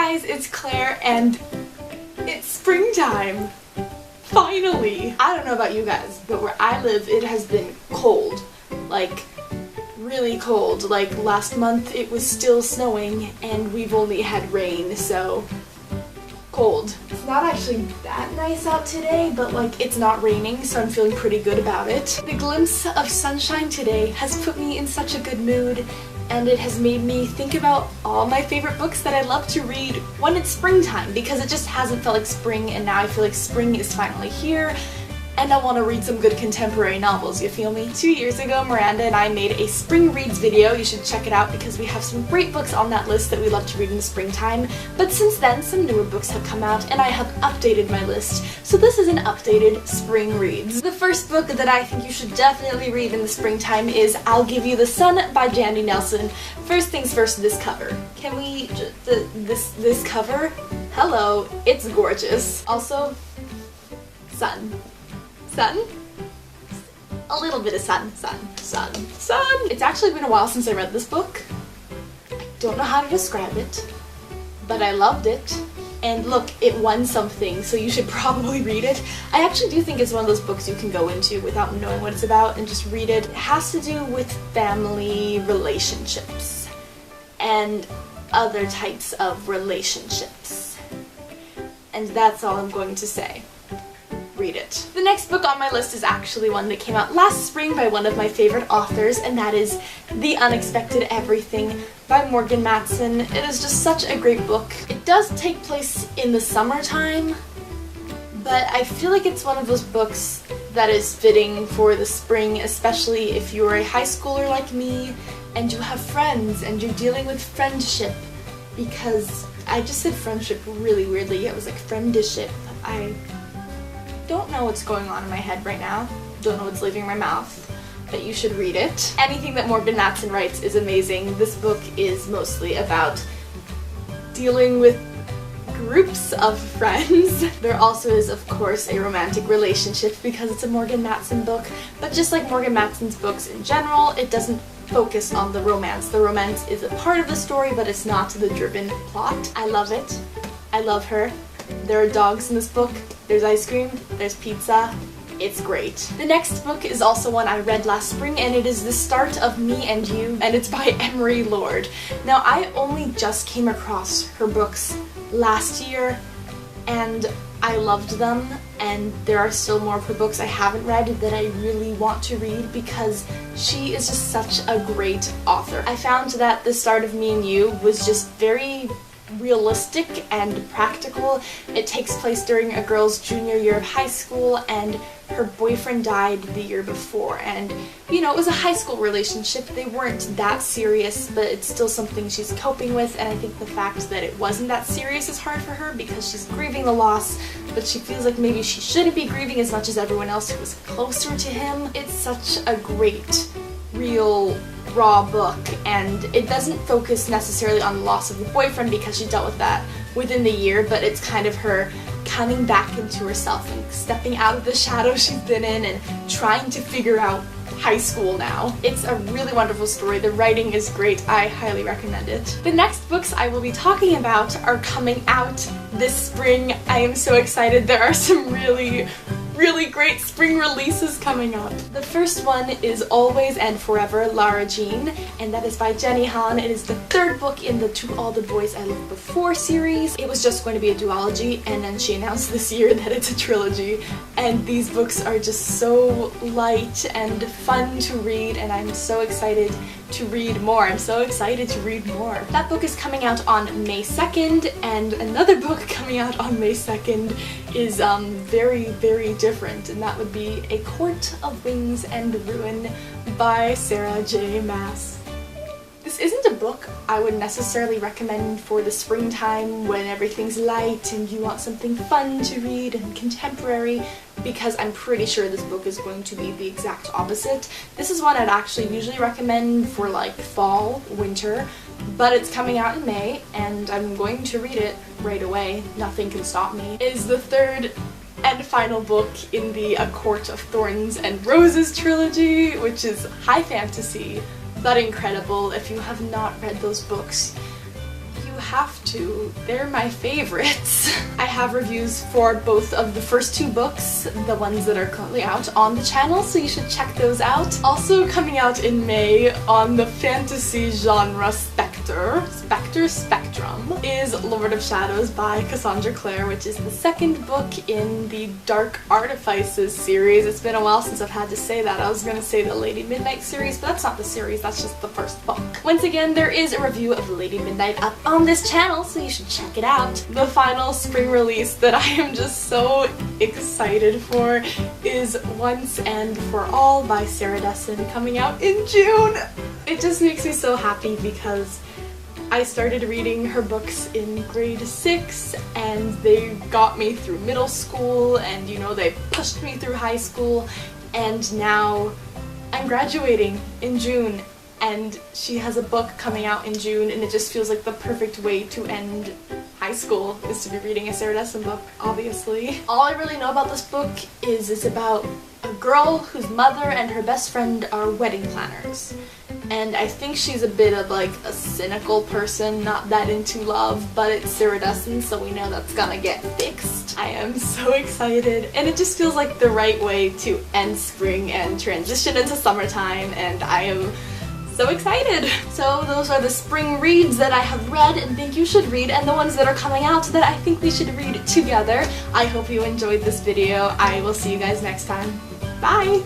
guys, it's Claire and it's springtime! Finally! I don't know about you guys, but where I live it has been cold. Like, really cold. Like, last month it was still snowing and we've only had rain, so cold. It's not actually that nice out today, but like it's not raining, so I'm feeling pretty good about it. The glimpse of sunshine today has put me in such a good mood, and it has made me think about all my favorite books that I love to read when it's springtime, because it just hasn't felt like spring, and now I feel like spring is finally here, and I want to read some good contemporary novels, you feel me? 2 years ago, Miranda and I made a spring reads video. You should check it out because we have some great books on that list that we love to read in the springtime. But since then, some newer books have come out and I have updated my list. So this is an updated spring reads. The first book that I think you should definitely read in the springtime is I'll Give You the Sun by Jandy Nelson. First things first, this cover. Can we, this cover? Hello, it's gorgeous. Also, sun. Sun? A little bit of sun. It's actually been a while since I read this book. I don't know how to describe it, but I loved it. And look, it won something, so you should probably read it. I actually do think it's one of those books you can go into without knowing what it's about and just read it. It has to do with family relationships and other types of relationships. And that's all I'm going to say. Read it. The next book on my list is actually one that came out last spring by one of my favorite authors, and that is The Unexpected Everything by Morgan Matson. It is just such a great book. It does take place in the summertime, but I feel like it's one of those books that is fitting for the spring, especially if you're a high schooler like me and you have friends and you're dealing with friendship, because I just said friendship really weirdly. It was like friendship. I don't know what's going on in my head right now. Don't know what's leaving my mouth. But you should read it. Anything that Morgan Matson writes is amazing. This book is mostly about dealing with groups of friends. There also is, of course, a romantic relationship because it's a Morgan Matson book. But just like Morgan Matson's books in general, it doesn't focus on the romance. The romance is a part of the story, but it's not the driven plot. I love it. I love her. There are dogs in this book, there's ice cream, there's pizza, it's great. The next book is also one I read last spring, and it is The Start of Me and You, and it's by Emery Lord. Now, I only just came across her books last year, and I loved them, and there are still more of her books I haven't read that I really want to read because she is just such a great author. I found that The Start of Me and You was just very realistic and practical. It takes place during a girl's junior year of high school, and her boyfriend died the year before, and you know, it was a high school relationship. They weren't that serious, but it's still something she's coping with, and I think the fact that it wasn't that serious is hard for her because she's grieving the loss, but she feels like maybe she shouldn't be grieving as much as everyone else who was closer to him. It's such a great, real, raw book, and it doesn't focus necessarily on the loss of the boyfriend because she dealt with that within the year, but it's kind of her coming back into herself and stepping out of the shadow she's been in and trying to figure out high school now. It's a really wonderful story. The writing is great. I highly recommend it. The next books I will be talking about are coming out this spring. I am so excited. There are some really great spring releases coming up. The first one is Always and Forever, Lara Jean, and that is by Jenny Han. It is the third book in the To All the Boys I Loved Before series. It was just going to be a duology, and then she announced this year that it's a trilogy, and these books are just so light and fun to read, and I'm so excited to read more. I'm so excited to read more. That book is coming out on May 2nd, and another book coming out on May 2nd is very different, and that would be A Court of Wings and Ruin by Sarah J. Maas. This isn't a book I would necessarily recommend for the springtime when everything's light and you want something fun to read and contemporary, because I'm pretty sure this book is going to be the exact opposite. This is one I'd actually usually recommend for like fall, winter, but it's coming out in May and I'm going to read it right away. Nothing can stop me. It is the third and final book in the A Court of Thorns and Roses trilogy, which is high fantasy, but incredible. If you have not read those books, you have to. They're my favorites. I have reviews for both of the first two books, the ones that are currently out on the channel, so you should check those out. Also coming out in May on the fantasy genre spectrum is Lord of Shadows by Cassandra Clare, which is the second book in the Dark Artifices series. It's been a while since I've had to say that. I was gonna say the Lady Midnight series, but that's not the series, that's just the first book. Once again, there is a review of Lady Midnight up on this channel, so you should check it out. The final spring release that I am just so excited for is Once and For All by Sarah Dessen, coming out in June. It just makes me so happy because I started reading her books in grade 6 and they got me through middle school, and you know, they pushed me through high school, and now I'm graduating in June and she has a book coming out in June, and it just feels like the perfect way to end high school is to be reading a Sarah Dessen book, obviously. All I really know about this book is it's about a girl whose mother and her best friend are wedding planners. And I think she's a bit of like a cynical person, not that into love, but it's Sarah Dessen, so we know that's gonna get fixed. I am so excited, and it just feels like the right way to end spring and transition into summertime, and I am so excited! So those are the spring reads that I have read and think you should read, and the ones that are coming out that I think we should read together. I hope you enjoyed this video. I will see you guys next time. Bye!